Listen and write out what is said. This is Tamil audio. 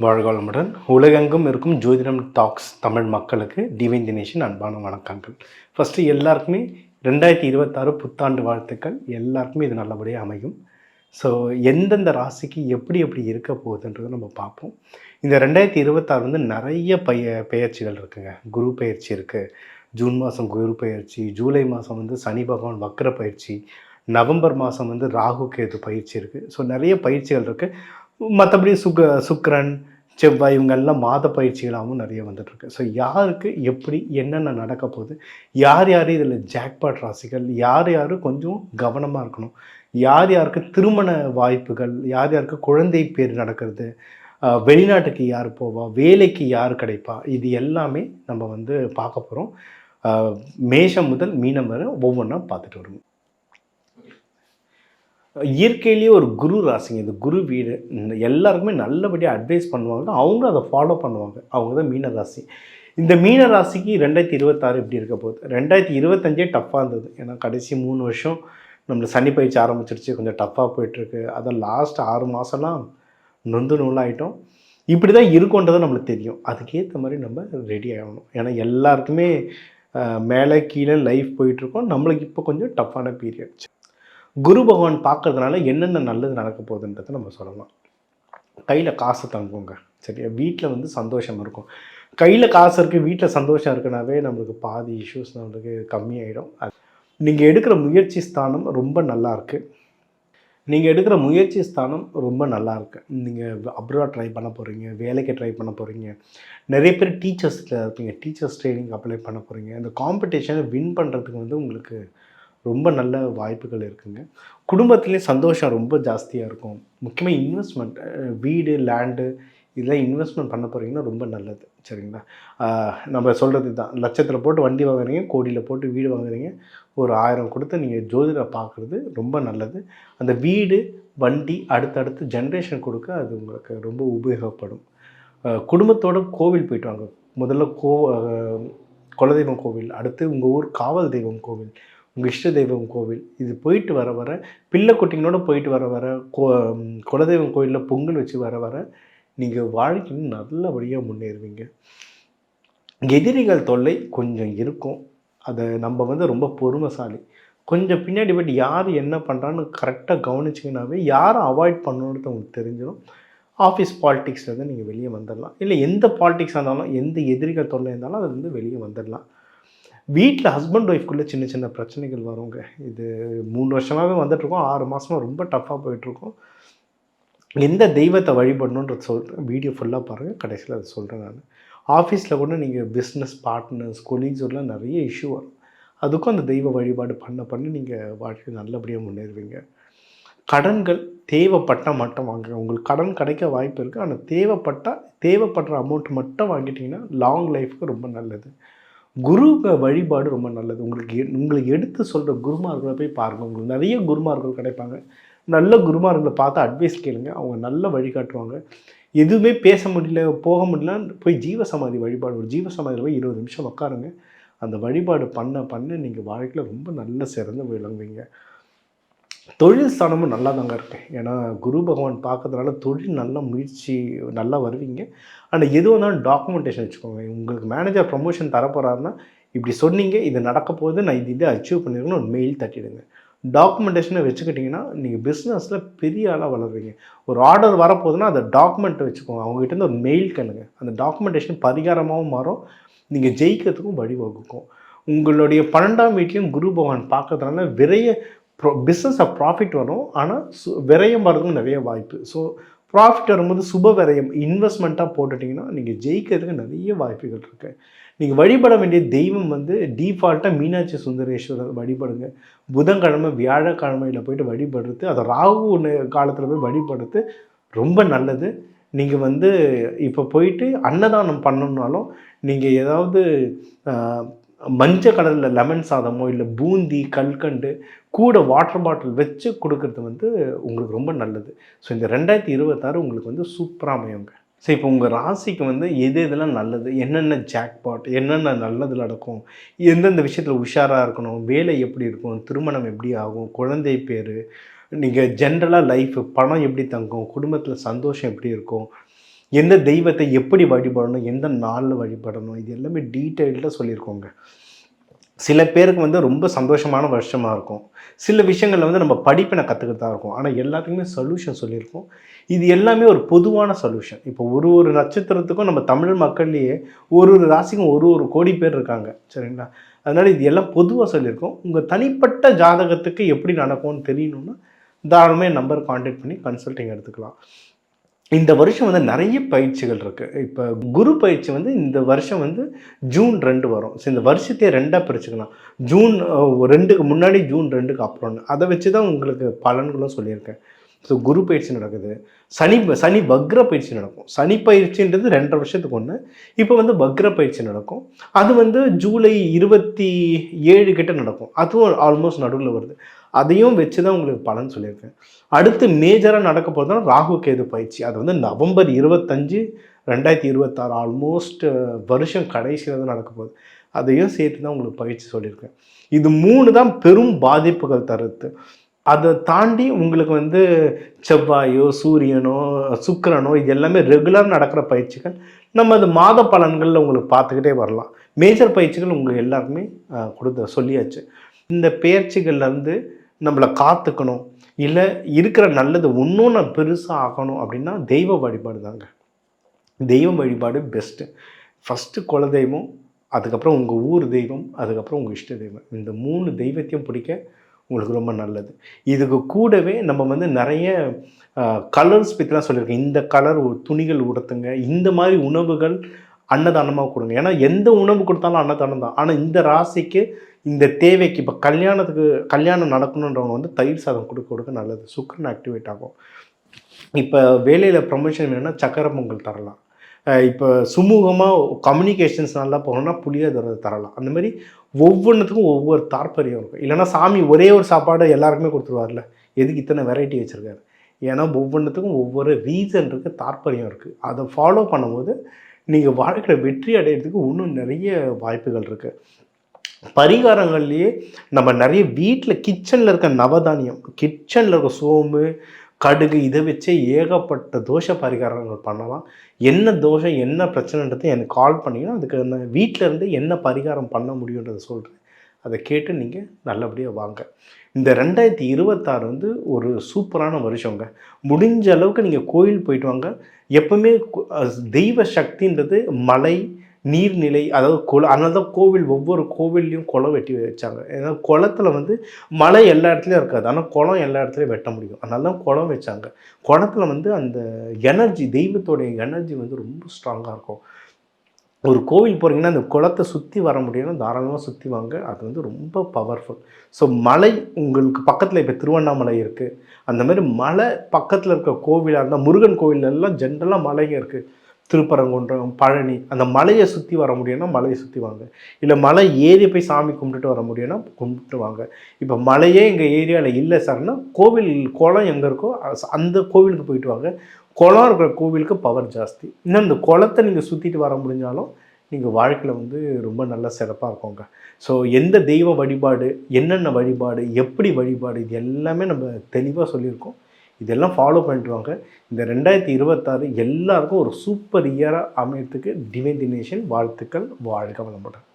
வாழ்க வளமுடன். உலகெங்கும் இருக்கும் ஜோதிடம் டாக்ஸ் தமிழ் மக்களுக்கு டிவைன் தினேஷின் அன்பான வணக்கங்கள். ஃபஸ்ட்டு எல்லாருக்குமே 2026 புத்தாண்டு வாழ்த்துக்கள். எல்லாருக்குமே இது நல்லபடியாக அமையும். ஸோ எந்தெந்த ராசிக்கு எப்படி எப்படி இருக்க போகுதுன்றதை நம்ம பார்ப்போம். இந்த 2026 வந்து நிறைய பெயர்ச்சிகள் இருக்குங்க. குரு பெயர்ச்சி இருக்குது. ஜூன் மாதம் குரு பெயர்ச்சி, ஜூலை மாதம் வந்து சனி பகவான் வக்ர பயிற்சி, நவம்பர் மாதம் வந்து ராகு கேது பயிற்சி இருக்குது. ஸோ நிறைய பயிற்சிகள் இருக்குது. மற்றபடி சுக்கிரன், செவ்வாய் இவங்கெல்லாம் மாத பயிற்சிகளாகவும் நிறைய வந்துட்டுருக்கு. ஸோ யாருக்கு எப்படி என்னென்ன நடக்க போகுது, யார் யார் இதில் ஜாக்பாட் ராசிகள், யார் யார் கொஞ்சம் கவனமாக இருக்கணும், யார் யாருக்கு திருமண வாய்ப்புகள், யார் யாருக்கு குழந்தை பேர் நடக்கிறது, வெளிநாட்டுக்கு யார் போவா, வேலைக்கு யார் கிடைப்பா, இது எல்லாமே நம்ம வந்து பார்க்க போகிறோம். மேஷம் முதல் மீனம் வரை ஒவ்வொன்றா பார்த்துட்டு வருவோம். இயற்கையிலேயே ஒரு குரு ராசிங்க. இது குரு வீடு. எல்லாருக்குமே நல்லபடியாக அட்வைஸ் பண்ணுவாங்க. அவங்களும் அதை ஃபாலோ பண்ணுவாங்க. அவங்க தான் மீன ராசி. இந்த மீன ராசிக்கு 2026 எப்படி இருக்க போகுது? 2025 டஃப்பாக இருந்தது. ஏன்னா கடைசி 3 வருஷம் நம்மளை சனி பயிற்சி ஆரம்பிச்சிருச்சு. கொஞ்சம் டஃப்பாக போயிட்டுருக்கு. அதை லாஸ்ட் 6 மாதம்லாம் நொந்து நூலாகிட்டோம். இப்படி தான் இருக்குன்றதை நம்மளுக்கு தெரியும். அதுக்கேற்ற மாதிரி நம்ம ரெடி ஆகணும். ஏன்னா எல்லாருக்குமே மேலே கீழே லைஃப் போயிட்டுருக்கோம். நம்மளுக்கு இப்போ கொஞ்சம் டஃப்பான பீரியட். குரு பகவான் பார்க்கறதுனால என்னென்ன நல்லது நடக்க போகுதுன்றதை நம்ம சொல்லலாம். கையில் காசு தங்குங்க, சரியா? வீட்டில் வந்து சந்தோஷம் இருக்கும். கையில் காசு இருக்குது, வீட்டில் சந்தோஷம் இருக்குனாவே நம்மளுக்கு பாதி இஷ்யூஸ் நம்மளுக்கு கம்மியாயிடும். நீங்கள் எடுக்கிற முயற்சி ஸ்தானம் ரொம்ப நல்லாயிருக்கு. நீங்கள் அப்ராட் ட்ரை பண்ண போகிறீங்க, வேலைக்கு ட்ரை பண்ண போகிறீங்க. நிறைய பேர் டீச்சர்ஸில் இருப்பீங்க, டீச்சர்ஸ் ட்ரைனிங் அப்ளை பண்ண போகிறீங்க. இந்த காம்படிஷனை வின் பண்ணுறதுக்கு வந்து உங்களுக்கு ரொம்ப நல்ல வாய்ப்புகள் இருக்குங்க. குடும்பத்துலேயும் சந்தோஷம் ரொம்ப ஜாஸ்தியாக இருக்கும். முக்கியமாக இன்வெஸ்ட்மெண்ட், வீடு, லேண்டு இதெல்லாம் இன்வெஸ்ட்மெண்ட் பண்ண போகிறீங்கன்னா ரொம்ப நல்லது, சரிங்களா? நம்ம சொல்கிறது தான், லட்சத்தில் போட்டு வண்டி வாங்குறீங்க, கோடியில் போட்டு வீடு வாங்குறீங்க, ஒரு 1000 கொடுத்து நீங்கள் ஜோதிடரை பார்க்குறது ரொம்ப நல்லது. அந்த வீடு, வண்டி அடுத்தடுத்து ஜென்ரேஷன் கொடுக்க அது உங்களுக்கு ரொம்ப உபயோகப்படும். குடும்பத்தோடு கோவில் போயிட்டு வாங்க. முதல்ல குலதெய்வம் கோவில், அடுத்து உங்கள் ஊர் காவல் தெய்வம் கோவில், உங்கள் இஷ்ட தெய்வம் கோவில், இது போயிட்டு வர வர பிள்ளை குட்டிங்களோட போயிட்டு வர வர குலதெய்வம் கோவிலில் பொங்கல் வச்சு வர வர நீங்கள் வாழ்க்கையில் நல்லபடியாக முன்னேறுவீங்க. எதிரிகள் தொல்லை கொஞ்சம் இருக்கும். அதை நம்ம வந்து ரொம்ப பொறுமைசாலி. கொஞ்சம் பின்னாடி போய்ட்டு யார் என்ன பண்ணுறான்னு கரெக்டாக கவனிச்சிங்கனாவே யாரை அவாய்ட் பண்ணணுன்றது உங்களுக்கு தெரிஞ்சிடும். ஆஃபீஸ் பாலிட்டிக்ஸ்லேருந்து நீங்கள் வெளியே வந்துடலாம். இல்லை எந்த பாலிட்டிக்ஸாக இருந்தாலும், எந்த எதிரிகள் தொல்லை இருந்தாலும் அதுலேருந்து வெளியே வந்துடலாம். வீட்டில் ஹஸ்பண்ட் ஒய்ஃப்குள்ளே சின்ன சின்ன பிரச்சனைகள் வருங்க. இது 3 வருஷமாகவே வந்துட்டுருக்கோம். 6 மாதமாக ரொம்ப டஃப்பாக போயிட்டுருக்கோம். எந்த தெய்வத்தை வழிபடணுன்றது சொல்கிறேன். வீடியோ ஃபுல்லாக பாருங்கள், கடைசியில் அதை சொல்கிறேன் நான். ஆஃபீஸில் கூட நீங்கள் பிஸ்னஸ் பார்ட்னர்ஸ், கொலீக்ஸோடலாம் நிறைய இஷ்யூ வரும். அதுக்கும் அந்த தெய்வ வழிபாடு பண்ண நீங்கள் வாழ்க்கையில் நல்லபடியாக முன்னேறுவீங்க. கடன்கள் தேவைப்பட்டால் மட்டும் வாங்குங்க. உங்களுக்கு கடன் கிடைக்க வாய்ப்பு இருக்குது. ஆனால் தேவைப்படுற அமௌண்ட் மட்டும் வாங்கிட்டிங்கன்னா லாங் லைஃப்க்கு ரொம்ப நல்லது. குரு வழிபாடு ரொம்ப நல்லது. உங்களுக்கு எடுத்து சொல்கிற குருமார்களை போய் பாருங்கள். உங்களுக்கு நிறைய குருமார்கள் கிடைப்பாங்க. நல்ல குருமார்களை பார்த்து அட்வைஸ் கேளுங்க. அவங்க நல்ல வழிகாட்டுவாங்க. எதுவுமே பேச முடியல, போக முடியலன்னு போய் ஜீவசமாதி வழிபாடு, ஒரு ஜீவசமாதியில் போய் 20 நிமிஷம் உட்காருங்க. அந்த வழிபாடு பண்ண நீங்கள் வாழ்க்கையில் ரொம்ப நல்ல சிறந்து விளங்குவீங்க. தொழில் ஸ்தானமும் நல்லா தாங்க இருக்குது. ஏன்னா குரு பகவான் பார்க்கறதுனால தொழில் நல்ல முயற்சி நல்லா வருவீங்க. ஆனால் எது வந்தாலும் டாக்குமெண்டேஷன் வச்சுக்கோங்க. உங்களுக்கு மேனேஜர் ப்ரமோஷன் தரப்போகிறாருன்னா, இப்படி சொன்னீங்க, இது நடக்க போகுது, நான் இது அச்சீவ் பண்ணியிருக்கேன்னு ஒரு மெயில் தட்டிடுங்க. டாக்குமெண்டேஷனை வச்சுக்கிட்டிங்கன்னா நீங்கள் பிஸ்னஸில் பெரிய ஆளாக வளருவீங்க. ஒரு ஆர்டர் வரப்போகுதுன்னா அதை டாக்குமெண்ட்டை வச்சுக்கோங்க. அவங்ககிட்ட ஒரு மெயில் கேளுங்க. அந்த டாக்குமெண்டேஷன் பரிகாரமாகவும் மாறும், நீங்கள் ஜெயிக்கிறதுக்கும் வழிவகுக்கும். உங்களுடைய 12ஆம் வீட்லேயும் குரு பகவான் பார்க்கறதுனால பிஸ்னஸில் ப்ராஃபிட் வரும். ஆனால் விரயம் வரதுக்கும் நிறைய வாய்ப்பு. ஸோ ப்ராஃபிட் வரும்போது சுப விரயம் இன்வெஸ்ட்மெண்ட்டாக போட்டுட்டிங்கன்னா நீங்கள் ஜெயிக்கிறதுக்கு நிறைய வாய்ப்புகள் இருக்குது. நீங்கள் வழிபட வேண்டிய தெய்வம் வந்து டீஃபால்ட்டாக மீனாட்சி சுந்தரேஸ்வரர் வழிபடுங்க. புதன்கிழமை, வியாழக்கிழமையில் போய்ட்டு வழிபடுறது, அதை ராகு காலத்தில் போய் வழிபடுறது ரொம்ப நல்லது. நீங்கள் வந்து இப்போ போயிட்டு அன்னதானம் பண்ணணுன்னாலும் நீங்கள் ஏதாவது மஞ்சள் கடலில் லெமன் சாதமோ இல்லை பூந்தி, கல்கண்டு கூட வாட்டர் பாட்டில் வச்சு கொடுக்கறது வந்து உங்களுக்கு ரொம்ப நல்லது. ஸோ இந்த 2026 உங்களுக்கு வந்து சூப்பராக அமையுங்க. ஸோ இப்போ உங்கள் ராசிக்கு வந்து இதெல்லாம் நல்லது, என்னென்ன ஜாக்பாட், என்னென்ன நல்லது நடக்கும், எந்தெந்த விஷயத்தில் உஷாராக இருக்கணும், வேலை எப்படி இருக்கும், திருமணம் எப்படி ஆகும், குழந்தை பேர், நீங்கள் ஜென்ரலாக லைஃப், பணம் எப்படி தங்கும், குடும்பத்தில் சந்தோஷம் எப்படி இருக்கும், எந்த தெய்வத்தை எப்படி வழிபடணும், எந்த நாளில் வழிபடணும், இது எல்லாமே டீட்டெயில்டாக சொல்லியிருக்கோங்க. சில பேருக்கு வந்து ரொம்ப சந்தோஷமான வருஷமாக இருக்கும். சில விஷயங்கள்ல வந்து நம்ம படிப்பினை கற்றுக்கிட்டு தான் இருக்கோம். ஆனால் எல்லாத்துக்குமே சொல்யூஷன் சொல்லியிருக்கோம். இது எல்லாமே ஒரு பொதுவான சொல்யூஷன். இப்போ ஒரு ஒரு நட்சத்திரத்துக்கும் நம்ம தமிழ் மக்கள்லேயே ஒரு ஒரு ராசிக்கும் ஒரு ஒரு கோடி பேர் இருக்காங்க. சரிங்களா? அதனால் இது எல்லாம் பொதுவாக சொல்லியிருக்கோம். உங்கள் தனிப்பட்ட ஜாதகத்துக்கு எப்படி நடக்கும்னு தெரியணும்னா தாராளமாக என் நம்பர் கான்டாக்ட் பண்ணி கன்சல்டிங் எடுத்துக்கலாம். இந்த வருஷம் வந்து நிறைய பயிற்சிகள் இருக்குது. இப்போ குரு பயிற்சி வந்து இந்த வருஷம் வந்து ஜூன் 2 வரும். ஸோ இந்த வருஷத்தையே 2ஆக பிரிச்சுக்கலாம். ஜூன் 2க்கு முன்னாடி, ஜூன் 2க்கு அப்புறம்னு. அதை வச்சு தான் உங்களுக்கு பலன்களும் சொல்லியிருக்கேன். ஸோ குரு பயிற்சி நடக்குது. சனி வக்ர பயிற்சி நடக்கும். சனி பயிற்சின்றது 2.5 வருஷத்துக்கு ஒன்று. இப்போ வந்து வக்ர பயிற்சி நடக்கும். அது வந்து ஜூலை 27 கிட்ட நடக்கும். அதுவும் ஆல்மோஸ்ட் நடுவில் வருது. அதையும் வச்சு தான் உங்களுக்கு பலன் சொல்லியிருக்கேன். அடுத்து மேஜராக நடக்க போகிறதுனா ராகு கேது பயிற்சி. அது வந்து நவம்பர் 25, 2026 ஆல்மோஸ்ட் வருஷம் கடைசியில் தான் நடக்க போகுது. அதையும் சேர்த்து தான் உங்களுக்கு பயிற்சி சொல்லியிருக்கேன். இது 3 தான் பெரும் பாதிப்புகள் தருது. அதை தாண்டி உங்களுக்கு வந்து செவ்வாயோ, சூரியனோ, சுக்கிரனோ இது எல்லாமே ரெகுலர் நடக்கிற பயிற்சிகள். நம்ம அது மாத பலன்களில் உங்களுக்கு பார்த்துக்கிட்டே வரலாம். மேஜர் பயிற்சிகள் உங்களுக்கு எல்லாருக்குமே சொல்லியாச்சு. இந்த பயிற்சிகள்லேருந்து நம்மளை காத்துக்கணும், இல்லை இருக்கிற நல்லது இன்னும் நான் பெருசாக ஆகணும் அப்படின்னா தெய்வ வழிபாடு தாங்க. தெய்வ வழிபாடு பெஸ்ட்டு. ஃபஸ்ட்டு குலதெய்வம், அதுக்கப்புறம் உங்கள் ஊர் தெய்வம், அதுக்கப்புறம் உங்கள் இஷ்ட தெய்வம். இந்த 3 தெய்வத்தையும் பிடிக்க உங்களுக்கு ரொம்ப நல்லது. இதுக்கு கூடவே நம்ம வந்து நிறைய கலர்ஸ் பற்றிலாம் சொல்லியிருக்கேன். இந்த கலர் துணிகள் உடுத்துங்க, இந்த மாதிரி உணவுகள் அன்னதானமாக கொடுங்க. ஏன்னா எந்த உணவு கொடுத்தாலும் அன்னதானம் தான். ஆனால் இந்த ராசிக்கு இந்த தேவைக்கு இப்போ கல்யாணம் நடக்கணுன்றவங்க வந்து தயிர் சாதம் கொடுக்க நல்லது. சுக்கரன் ஆக்டிவேட் ஆகும். இப்போ வேலையில் ப்ரமோஷன் வேணும்னா சக்கரை பொங்கல் தரலாம். இப்போ சுமூகமாக கம்யூனிகேஷன்ஸ் நல்லா போகணும்னா புளியோதரை தரலாம். அந்த மாதிரி ஒவ்வொன்றுத்துக்கும் ஒவ்வொரு தாற்பயம் இருக்கும். இல்லைனா சாமி ஒரே ஒரு சாப்பாடு எல்லாருக்குமே கொடுத்துருவார்ல, எதுக்கு இத்தனை வெரைட்டி வச்சுருக்காரு? ஏன்னா ஒவ்வொன்றுத்துக்கும் ஒவ்வொரு ரீசன் இருக்குது, தாற்பயம் இருக்குது. அதை ஃபாலோ பண்ணும்போது நீங்கள் வாழ்க்கையில் வெற்றி அடையிறதுக்கு இன்னும் நிறைய வாய்ப்புகள் இருக்குது. பரிகாரங்கள்லேயே நம்ம நிறைய வீட்டில் கிச்சனில் இருக்க நவதானியம், கிச்சனில் இருக்க சோம்பு, கடுகு இதை வச்சே ஏகப்பட்ட தோஷ பரிகாரங்கள் பண்ணலாம். என்ன தோஷம் என்ன பிரச்சனைன்றதை எனக்கு கால் பண்ணிங்கன்னா அதுக்கு நான் வீட்டில் இருந்து என்ன பரிகாரம் பண்ண முடியுன்றதை சொல்கிறேன். அதை கேட்டு நீங்கள் நல்லபடியாக வாங்க. இந்த 2026 வந்து ஒரு சூப்பரான வருஷங்க. முடிஞ்ச அளவுக்கு நீங்கள் கோயில் போயிட்டு வாங்க. எப்பவுமே தெய்வ சக்தின்றது மலை, நீர்நிலை, அதாவது அதனால தான் ஒவ்வொரு கோவில்லையும் குளம் வெட்டி வச்சாங்க. ஏன்னா குளத்துல வந்து மலை எல்லா இடத்துலையும் இருக்காது, ஆனால் குளம் எல்லா இடத்துலையும் வெட்ட முடியும். அதனால தான் குளம் வச்சாங்க. குளத்துல வந்து அந்த எனர்ஜி, தெய்வத்தோடைய எனர்ஜி வந்து ரொம்ப ஸ்ட்ராங்காக இருக்கும். ஒரு கோவில் போகிறீங்கன்னா அந்த குளத்தை சுற்றி வர முடியும்னா தாராளமாக சுற்றி வாங்க. அது வந்து ரொம்ப பவர்ஃபுல். ஸோ மலை உங்களுக்கு பக்கத்தில் இப்போ திருவண்ணாமலை இருக்குது. அந்த மாதிரி மலை பக்கத்தில் இருக்க கோவிலாக இருந்தால், முருகன் கோவிலெல்லாம் ஜென்ரலாக மலைங்க இருக்குது. திருப்பரங்குன்றம், பழனி, அந்த மலையை சுற்றி வர முடியும்னா மலையை சுற்றி வாங்க. இல்லை மலை ஏறி போய் சாமி கும்பிட்டுட்டு வர முடியும்னா கும்பிட்டு வாங்க. இப்போ மலையே எங்கள் ஏரியாவில் இல்லை சார்னா குளம் எங்கே இருக்கோ அந்த கோவிலுக்கு போயிட்டு வாங்க. குளம் இருக்கிற கோவிலுக்கு பவர் ஜாஸ்தி. இன்னும் இந்த குளத்தை நீங்கள் சுற்றிட்டு வர முடிஞ்சாலும் நீங்கள் வாழ்க்கையில் வந்து ரொம்ப நல்ல சிறப்பாக இருக்குங்க. ஸோ எந்த தெய்வ வழிபாடு, என்னென்ன வழிபாடு, எப்படி வழிபாடு, இது எல்லாமே நம்ம தெளிவாக சொல்லியிருக்கோம். இதெல்லாம் ஃபாலோ பண்ணிட்டு வாங்க. இந்த 2026 எல்லாருக்கும் ஒரு சூப்பர் இயராக அமையறதுக்கு டிவைன் தினேஷன் வாழ்த்துக்கள். வாழ்க வளமுடன்.